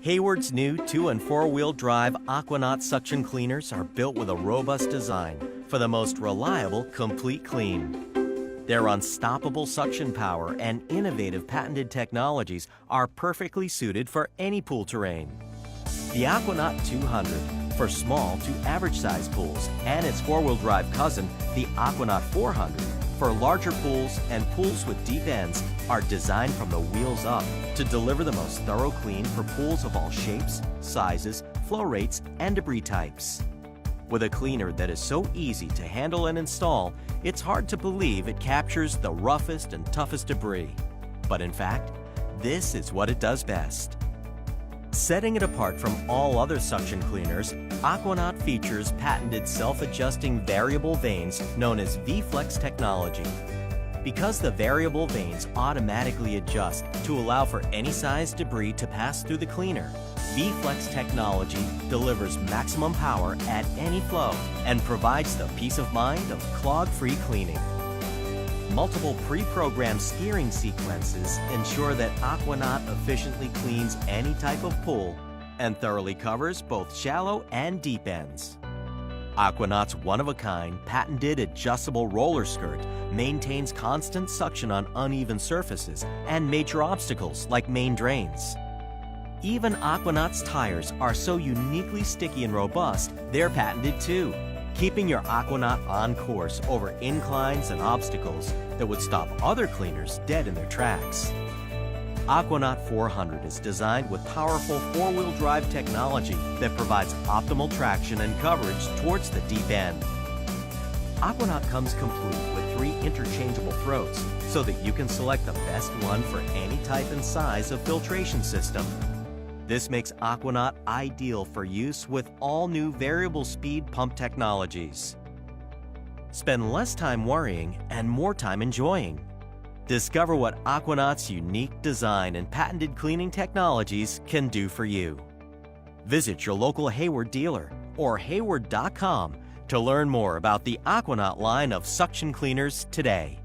Hayward's new 2- and 4-wheel drive AquaNaut suction cleaners are built with a robust design for the most reliable, complete clean. Their unstoppable suction power and innovative patented technologies are perfectly suited for any pool terrain. The AquaNaut 200 for small to average-sized pools and its 4-wheel drive cousin, the AquaNaut 400, for larger pools and pools with deep ends are designed from the wheels up to deliver the most thorough clean for pools of all shapes, sizes, flow rates, and debris types. With a cleaner that is so easy to handle and install, it's hard to believe it captures the roughest and toughest debris. But in fact, this is what it does best. Setting it apart from all other suction cleaners, AquaNaut features patented self-adjusting variable vanes known as V-Flex technology. Because the variable vanes automatically adjust to allow for any size debris to pass through the cleaner, V-Flex technology delivers maximum power at any flow and provides the peace of mind of clog-free cleaning. Multiple pre-programmed steering sequences ensure that AquaNaut efficiently cleans any type of pool and thoroughly covers both shallow and deep ends. AquaNaut's one-of-a-kind, patented adjustable roller skirt maintains constant suction on uneven surfaces and major obstacles like main drains. Even AquaNaut's tires are so uniquely sticky and robust, they're patented too, keeping your AquaNaut on course over inclines and obstacles that would stop other cleaners dead in their tracks. AquaNaut 400 is designed with powerful 4-wheel drive technology that provides optimal traction and coverage towards the deep end. AquaNaut comes complete with 3 interchangeable throats so that you can select the best one for any type and size of filtration system. This makes AquaNaut ideal for use with all new variable speed pump technologies. Spend less time worrying and more time enjoying. Discover what AquaNaut's unique design and patented cleaning technologies can do for you. Visit your local Hayward dealer or hayward.com to learn more about the AquaNaut line of suction cleaners today.